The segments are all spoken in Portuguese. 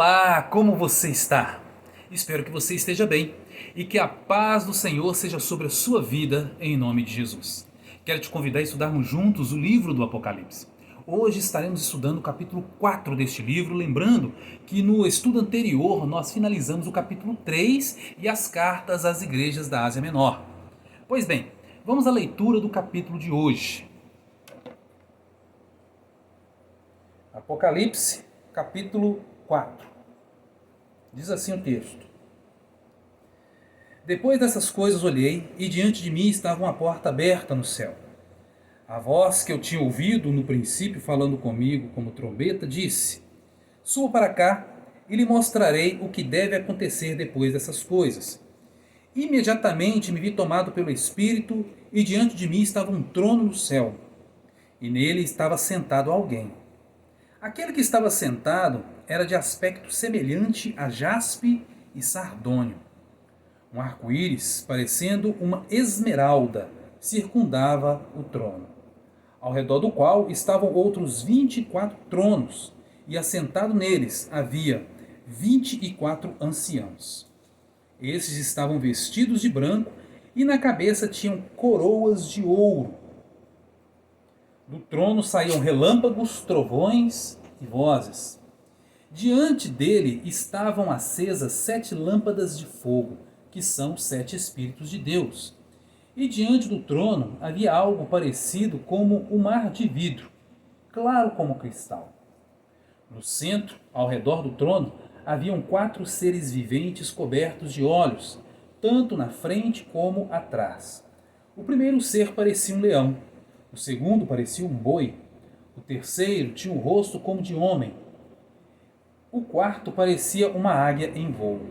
Olá, como você está? Espero que você esteja bem e que a paz do Senhor seja sobre a sua vida em nome de Jesus. Quero te convidar a estudarmos juntos o livro do Apocalipse. Hoje estaremos estudando o capítulo 4 deste livro, lembrando que no estudo anterior nós finalizamos o capítulo 3 e as cartas às igrejas da Ásia Menor. Pois bem, vamos à leitura do capítulo de hoje. Apocalipse, capítulo 4. Diz assim o texto: Depois dessas coisas olhei, e diante de mim estava uma porta aberta no céu. A voz que eu tinha ouvido no princípio falando comigo como trombeta disse: Suba para cá e lhe mostrarei o que deve acontecer depois dessas coisas. Imediatamente me vi tomado pelo Espírito, e diante de mim estava um trono no céu, e nele estava sentado alguém. Aquele que estava sentado era de aspecto semelhante a jaspe e sardônio. Um arco-íris, parecendo uma esmeralda, circundava o trono, ao redor do qual estavam outros 24 tronos, e assentado neles havia 24 anciãos. Esses estavam vestidos de branco e na cabeça tinham coroas de ouro. Do trono saíam relâmpagos, trovões e vozes. Diante dele estavam acesas 7 lâmpadas de fogo, que são os 7 Espíritos de Deus. E diante do trono havia algo parecido como um mar de vidro, claro como cristal. No centro, ao redor do trono, haviam 4 seres viventes cobertos de olhos, tanto na frente como atrás. O primeiro ser parecia um leão. O segundo parecia um boi. O terceiro tinha um rosto como de homem. O quarto parecia uma águia em voo.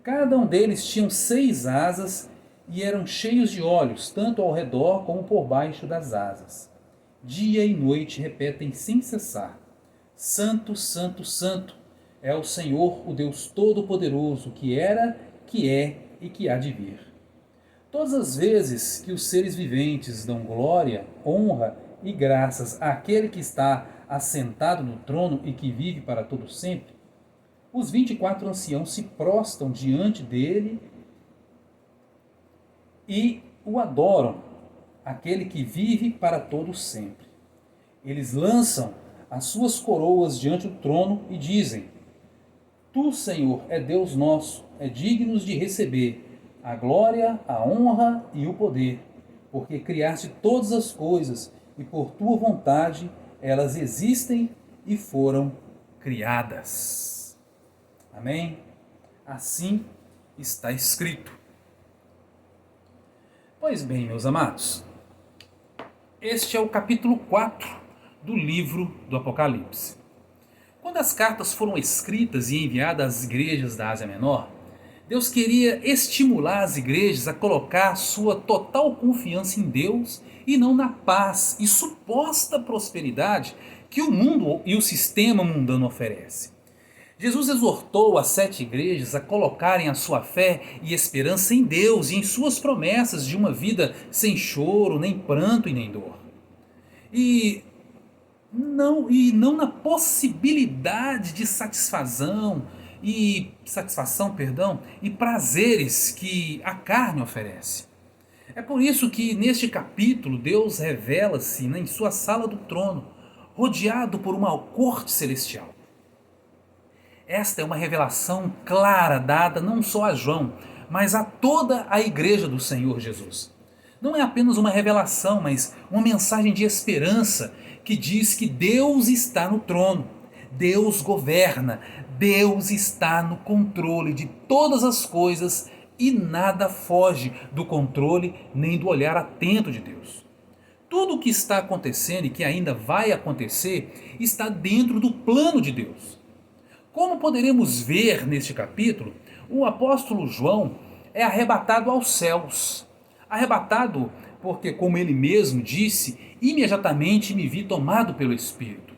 Cada um deles tinha 6 asas e eram cheios de olhos, tanto ao redor como por baixo das asas. Dia e noite repetem sem cessar: Santo, Santo, Santo é o Senhor, o Deus Todo-Poderoso, que era, que é e que há de vir. Todas as vezes que os seres viventes dão glória, honra e graças àquele que está assentado no trono e que vive para todo sempre, os 24 anciãos se prostram diante dele e o adoram, aquele que vive para todo sempre. Eles lançam as suas coroas diante do trono e dizem: Tu, Senhor, é Deus nosso, é digno de receber a glória, a honra e o poder, porque criaste todas as coisas e por tua vontade elas existem e foram criadas. Amém? Assim está escrito. Pois bem, meus amados, este é o capítulo 4 do livro do Apocalipse. Quando as cartas foram escritas e enviadas às igrejas da Ásia Menor, Deus queria estimular as igrejas a colocar sua total confiança em Deus e não na paz e suposta prosperidade que o mundo e o sistema mundano oferece. Jesus exortou as 7 igrejas a colocarem a sua fé e esperança em Deus e em suas promessas de uma vida sem choro, nem pranto e nem dor. E não na possibilidade de satisfação, e prazeres que a carne oferece. É por isso que neste capítulo Deus revela-se em sua sala do trono, rodeado por uma corte celestial. Esta é uma revelação clara dada não só a João, mas a toda a igreja do Senhor Jesus. Não é apenas uma revelação, mas uma mensagem de esperança que diz que Deus está no trono, Deus governa, Deus está no controle de todas as coisas e nada foge do controle nem do olhar atento de Deus. Tudo o que está acontecendo e que ainda vai acontecer está dentro do plano de Deus. Como poderemos ver neste capítulo, o apóstolo João é arrebatado aos céus. Arrebatado porque, como ele mesmo disse, imediatamente me vi tomado pelo Espírito.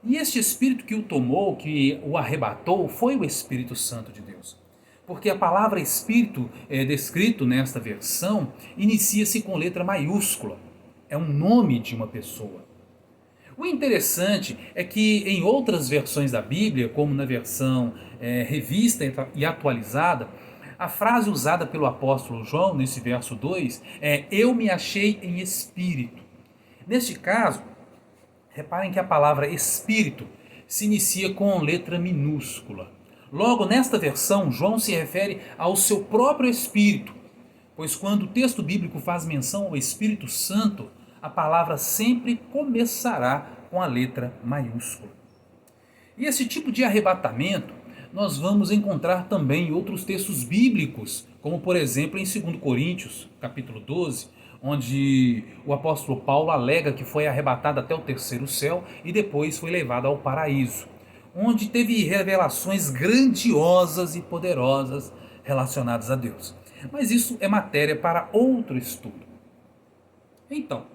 E este Espírito que o tomou, que o arrebatou, foi o Espírito Santo de Deus. Porque a palavra Espírito, descrito nesta versão, inicia-se com letra maiúscula. É um nome de uma pessoa. O interessante é que em outras versões da Bíblia, como na versão revista e atualizada, a frase usada pelo apóstolo João nesse verso 2 é: eu me achei em espírito. Neste caso, reparem que a palavra espírito se inicia com letra minúscula. Logo, nesta versão, João se refere ao seu próprio espírito, pois quando o texto bíblico faz menção ao Espírito Santo, a palavra sempre começará com a letra maiúscula. E esse tipo de arrebatamento nós vamos encontrar também em outros textos bíblicos, como por exemplo em 2 Coríntios, capítulo 12, onde o apóstolo Paulo alega que foi arrebatado até o terceiro céu e depois foi levado ao paraíso, onde teve revelações grandiosas e poderosas relacionadas a Deus. Mas isso é matéria para outro estudo. Então,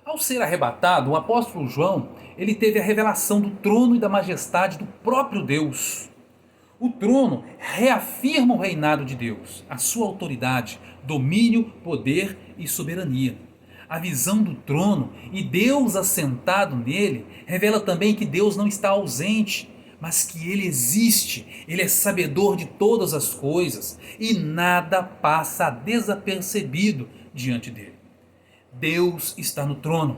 ao ser arrebatado, o apóstolo João, ele teve a revelação do trono e da majestade do próprio Deus. O trono reafirma o reinado de Deus, a sua autoridade, domínio, poder e soberania. A visão do trono e Deus assentado nele revela também que Deus não está ausente, mas que ele existe, ele é sabedor de todas as coisas e nada passa desapercebido diante dele. Deus está no trono,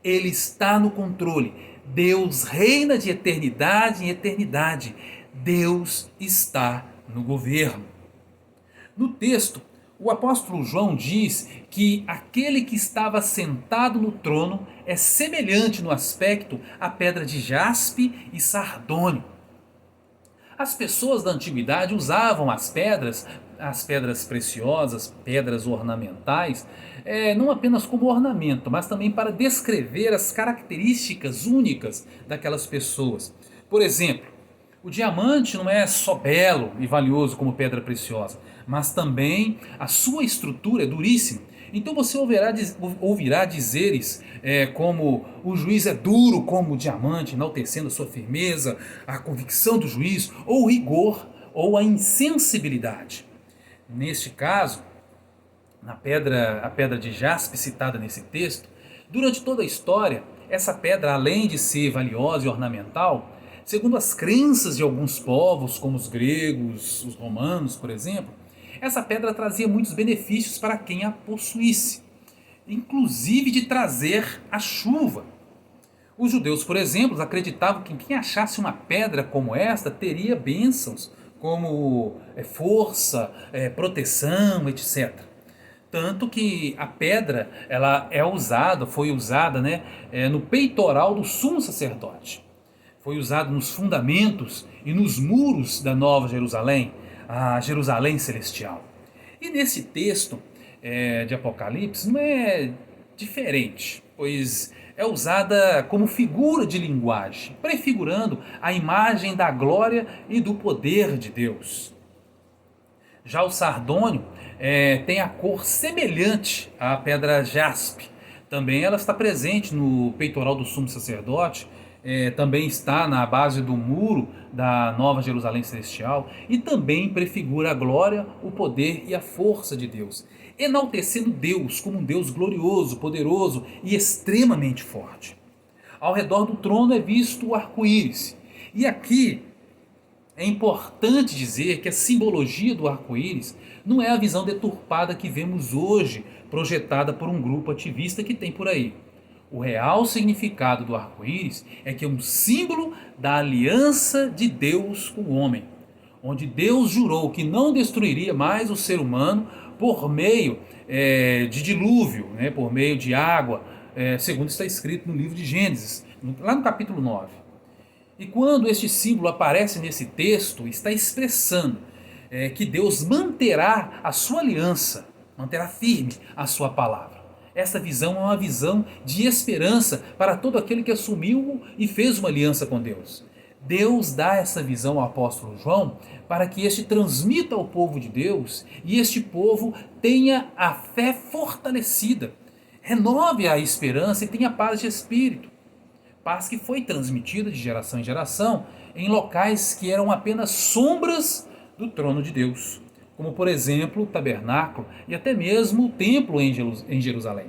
ele está no controle, Deus reina de eternidade em eternidade, Deus está no governo. No texto, o apóstolo João diz que aquele que estava sentado no trono é semelhante no aspecto à pedra de jaspe e sardônio. As pessoas da antiguidade usavam as pedras preciosas, pedras ornamentais, não apenas como ornamento, mas também para descrever as características únicas daquelas pessoas. Por exemplo, o diamante não é só belo e valioso como pedra preciosa, mas também a sua estrutura é duríssima. Então você ouvirá dizeres como o juiz é duro como o diamante, enaltecendo a sua firmeza, a convicção do juiz, ou o rigor, ou a insensibilidade. Neste caso, a pedra de jaspe citada nesse texto, durante toda a história, essa pedra, além de ser valiosa e ornamental, segundo as crenças de alguns povos, como os gregos, os romanos, por exemplo, essa pedra trazia muitos benefícios para quem a possuísse, inclusive de trazer a chuva. Os judeus, por exemplo, acreditavam que quem achasse uma pedra como esta teria bênçãos, como força, proteção, etc. Tanto que a pedra foi usada no peitoral do sumo sacerdote. Foi usado nos fundamentos e nos muros da Nova Jerusalém, a Jerusalém Celestial. E nesse texto de Apocalipse não é diferente, pois é usada como figura de linguagem, prefigurando a imagem da glória e do poder de Deus. Já o sardônio tem a cor semelhante à pedra jaspe. Também ela está presente no peitoral do sumo sacerdote, também está na base do muro da Nova Jerusalém Celestial e também prefigura a glória, o poder e a força de Deus, enaltecendo Deus como um Deus glorioso, poderoso e extremamente forte. Ao redor do trono é visto o arco-íris. E aqui é importante dizer que a simbologia do arco-íris não é a visão deturpada que vemos hoje, projetada por um grupo ativista que tem por aí. O real significado do arco-íris é que é um símbolo da aliança de Deus com o homem, onde Deus jurou que não destruiria mais o ser humano por meio de dilúvio, por meio de água, segundo está escrito no livro de Gênesis, lá no capítulo 9. E quando este símbolo aparece nesse texto, está expressando que Deus manterá a sua aliança, manterá firme a sua palavra. Essa visão é uma visão de esperança para todo aquele que assumiu e fez uma aliança com Deus. Deus dá essa visão ao apóstolo João para que este transmita ao povo de Deus e este povo tenha a fé fortalecida, renove a esperança e tenha paz de espírito. Paz que foi transmitida de geração em geração em locais que eram apenas sombras do trono de Deus, como por exemplo o tabernáculo e até mesmo o templo em Jerusalém.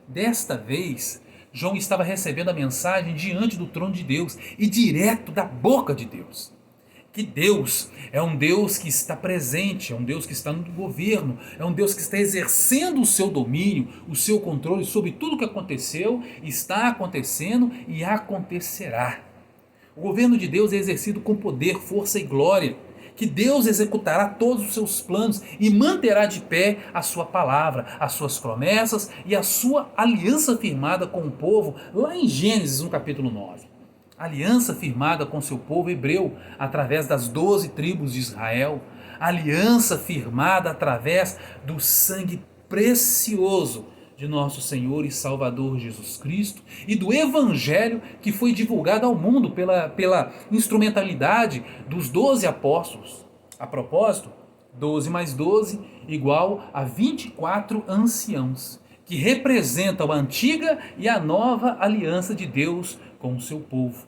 Desta vez, João estava recebendo a mensagem diante do trono de Deus e direto da boca de Deus. Que Deus é um Deus que está presente, é um Deus que está no governo, é um Deus que está exercendo o seu domínio, o seu controle sobre tudo que aconteceu, está acontecendo e acontecerá. O governo de Deus é exercido com poder, força e glória. Que Deus executará todos os seus planos e manterá de pé a sua palavra, as suas promessas e a sua aliança firmada com o povo, lá em Gênesis, no capítulo 9. Aliança firmada com seu povo hebreu, através das 12 tribos de Israel. Aliança firmada através do sangue precioso de nosso Senhor e Salvador Jesus Cristo e do Evangelho que foi divulgado ao mundo pela instrumentalidade dos 12 apóstolos. A propósito, 12 mais 12 igual a 24 anciãos, que representam a antiga e a nova aliança de Deus com o seu povo.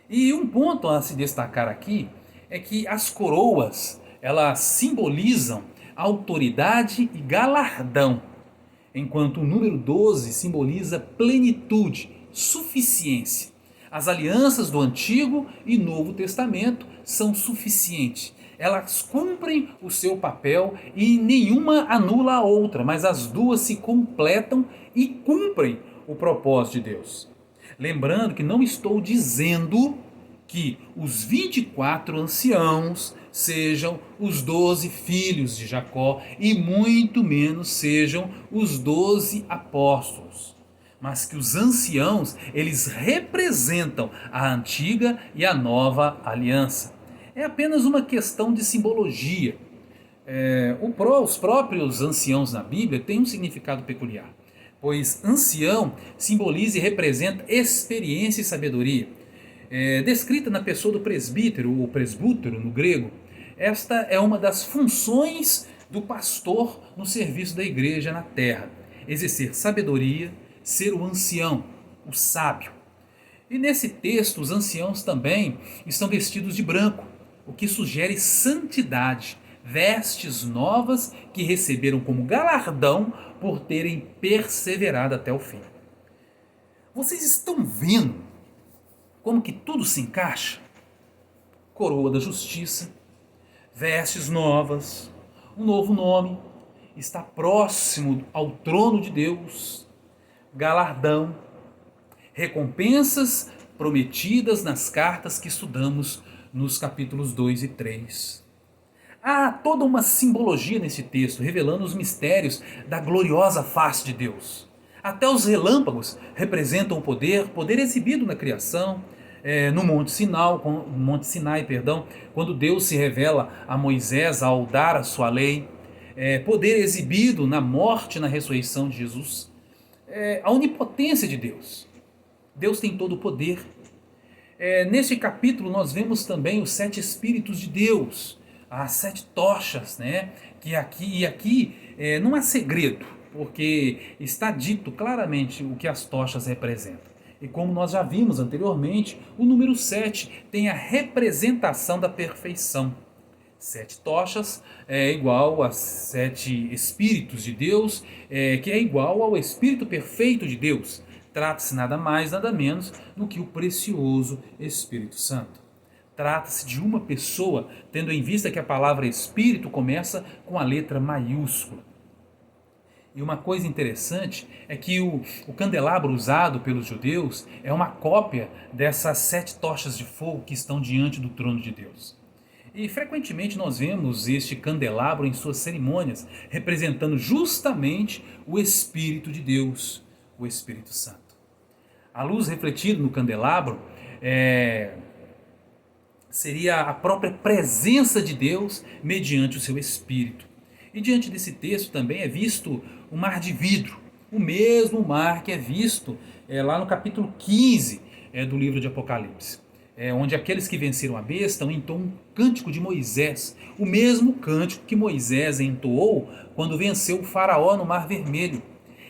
E um ponto a se destacar aqui é que as coroas, elas simbolizam autoridade e galardão, enquanto o número 12 simboliza plenitude, suficiência. As alianças do Antigo e Novo Testamento são suficientes. Elas cumprem o seu papel e nenhuma anula a outra, mas as duas se completam e cumprem o propósito de Deus. Lembrando que não estou dizendo que os 24 anciãos sejam os 12 filhos de Jacó e muito menos sejam os 12 apóstolos, mas que os anciãos, eles representam a antiga e a nova aliança. É apenas uma questão de simbologia. Os próprios anciãos na Bíblia têm um significado peculiar, pois ancião simboliza e representa experiência e sabedoria. Descrita na pessoa do presbítero ou presbútero no grego. Esta é uma das funções do pastor no serviço da igreja na terra: exercer sabedoria, ser o ancião, o sábio. E nesse texto os anciãos também estão vestidos de branco, o que sugere santidade, vestes novas que receberam como galardão por terem perseverado até o fim. Vocês estão vendo como que tudo se encaixa? Coroa da justiça, vestes novas, um novo nome, está próximo ao trono de Deus, galardão, recompensas prometidas nas cartas que estudamos nos capítulos 2 e 3. Há toda uma simbologia nesse texto, revelando os mistérios da gloriosa face de Deus. Até os relâmpagos representam o poder exibido na criação, no Monte Sinai, quando Deus se revela a Moisés ao dar a sua lei, poder exibido na morte e na ressurreição de Jesus, a onipotência de Deus. Deus tem todo o poder. Neste capítulo nós vemos também os 7 Espíritos de Deus, as 7 tochas, né? Que aqui não há segredo, porque está dito claramente o que as tochas representam. E como nós já vimos anteriormente, o número 7 tem a representação da perfeição. 7 tochas é igual a 7 Espíritos de Deus, que é igual ao Espírito perfeito de Deus. Trata-se nada mais, nada menos do que o precioso Espírito Santo. Trata-se de uma pessoa, tendo em vista que a palavra Espírito começa com a letra maiúscula. E uma coisa interessante é que o candelabro usado pelos judeus é uma cópia dessas 7 tochas de fogo que estão diante do trono de Deus. E frequentemente nós vemos este candelabro em suas cerimônias, representando justamente o Espírito de Deus, o Espírito Santo. A luz refletida no candelabro seria a própria presença de Deus mediante o seu Espírito. E diante desse texto também é visto o mar de vidro, o mesmo mar que é visto lá no capítulo 15 do livro de Apocalipse, onde aqueles que venceram a besta entoam um cântico de Moisés, o mesmo cântico que Moisés entoou quando venceu o faraó no Mar Vermelho.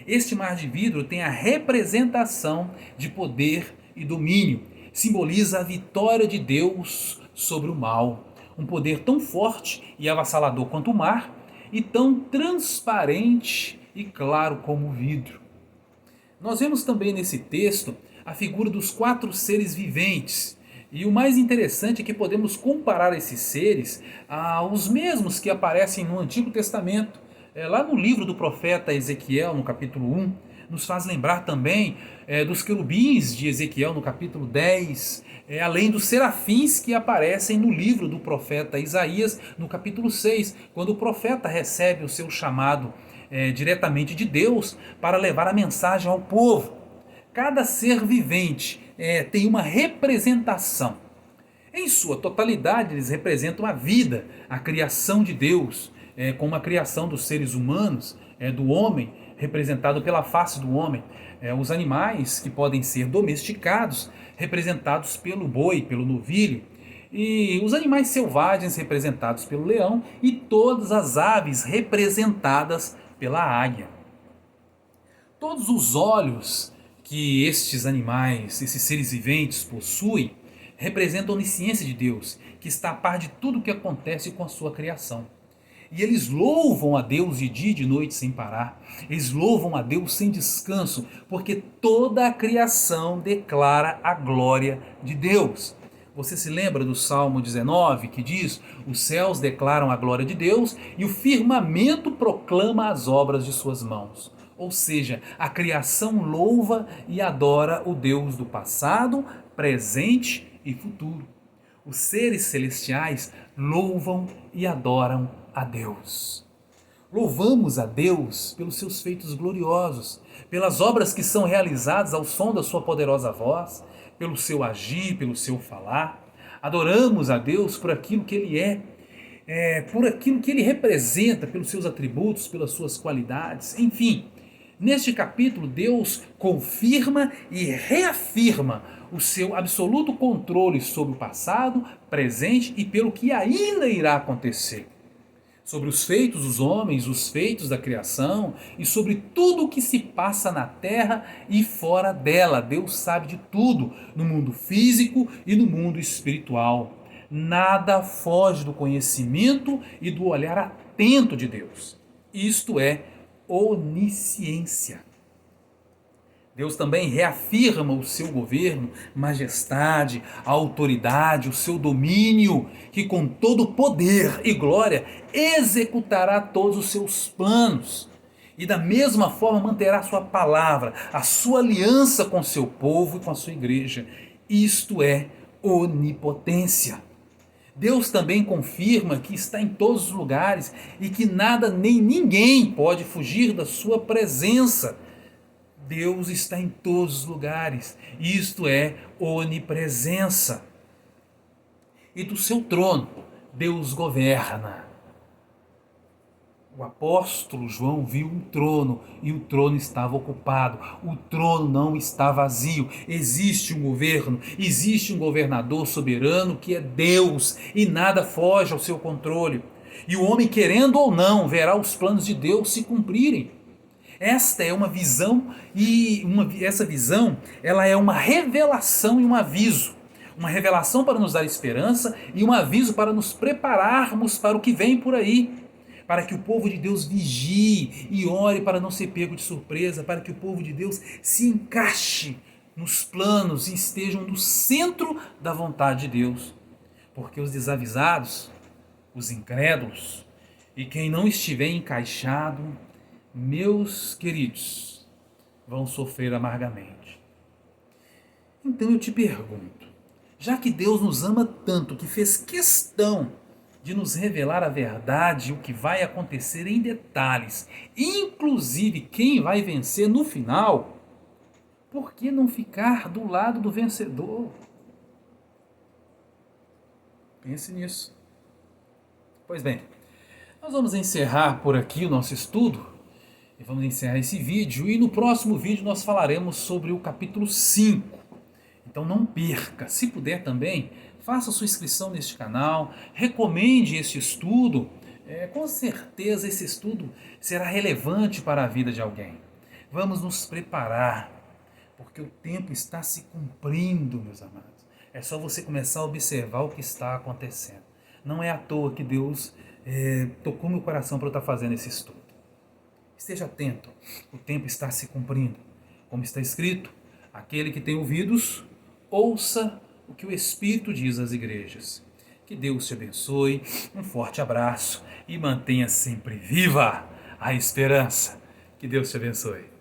Este mar de vidro tem a representação de poder e domínio, simboliza a vitória de Deus sobre o mal, um poder tão forte e avassalador quanto o mar, e tão transparente e claro como o vidro. Nós vemos também nesse texto a figura dos 4 seres viventes. E o mais interessante é que podemos comparar esses seres aos mesmos que aparecem no Antigo Testamento. Lá no livro do profeta Ezequiel, no capítulo 1, nos faz lembrar também dos querubins de Ezequiel, no capítulo 10, além dos serafins que aparecem no livro do profeta Isaías, no capítulo 6, quando o profeta recebe o seu chamado diretamente de Deus para levar a mensagem ao povo. Cada ser vivente tem uma representação. Em sua totalidade, eles representam a vida, a criação de Deus, como a criação dos seres humanos, do homem, representado pela face do homem. Os animais que podem ser domesticados, representados pelo boi, pelo novilho. E os animais selvagens, representados pelo leão. E todas as aves, representadas pela águia. Todos os olhos que estes animais, esses seres viventes possuem, representam a onisciência de Deus, que está a par de tudo o que acontece com a sua criação. E eles louvam a Deus de dia e de noite sem parar. Eles louvam a Deus sem descanso, porque toda a criação declara a glória de Deus. Você se lembra do Salmo 19, que diz: os céus declaram a glória de Deus e o firmamento proclama as obras de suas mãos. Ou seja, a criação louva e adora o Deus do passado, presente e futuro. Os seres celestiais louvam e adoram a Deus. Louvamos a Deus pelos seus feitos gloriosos, pelas obras que são realizadas ao som da sua poderosa voz, pelo seu agir, pelo seu falar. Adoramos a Deus por aquilo que Ele por aquilo que Ele representa, pelos seus atributos, pelas suas qualidades, enfim. Neste capítulo, Deus confirma e reafirma o seu absoluto controle sobre o passado, presente e pelo que ainda irá acontecer. Sobre os feitos dos homens, os feitos da criação e sobre tudo o que se passa na terra e fora dela. Deus sabe de tudo, no mundo físico e no mundo espiritual. Nada foge do conhecimento e do olhar atento de Deus. Isto é onisciência. Deus também reafirma o seu governo, majestade, autoridade, o seu domínio, que com todo poder e glória executará todos os seus planos. E da mesma forma manterá a sua palavra, a sua aliança com o seu povo e com a sua igreja. Isto é onipotência. Deus também confirma que está em todos os lugares e que nada nem ninguém pode fugir da sua presença. Deus está em todos os lugares, isto é onipresença. E do seu trono, Deus governa. O apóstolo João viu um trono e o trono estava ocupado. O trono não está vazio. Existe um governo, existe um governador soberano que é Deus e nada foge ao seu controle. E o homem, querendo ou não, verá os planos de Deus se cumprirem. Esta é uma visão e essa visão ela é uma revelação e um aviso. Uma revelação para nos dar esperança e um aviso para nos prepararmos para o que vem por aí. Para que o povo de Deus vigie e ore para não ser pego de surpresa, para que o povo de Deus se encaixe nos planos e estejam no centro da vontade de Deus. Porque os desavisados, os incrédulos e quem não estiver encaixado, meus queridos, vão sofrer amargamente. Então eu te pergunto, já que Deus nos ama tanto, que fez questão de nos revelar a verdade, o que vai acontecer em detalhes, inclusive quem vai vencer no final, por que não ficar do lado do vencedor? Pense nisso. Pois bem, nós vamos encerrar por aqui o nosso estudo, e vamos encerrar esse vídeo, e no próximo vídeo nós falaremos sobre o capítulo 5. Então não perca, se puder também, faça sua inscrição neste canal, recomende este estudo, com certeza esse estudo será relevante para a vida de alguém. Vamos nos preparar, porque o tempo está se cumprindo, meus amados. É só você começar a observar o que está acontecendo. Não é à toa que Deus tocou meu coração para eu estar fazendo esse estudo. Esteja atento, o tempo está se cumprindo. Como está escrito, aquele que tem ouvidos, ouça o que o Espírito diz às igrejas. Que Deus te abençoe, um forte abraço e mantenha sempre viva a esperança. Que Deus te abençoe.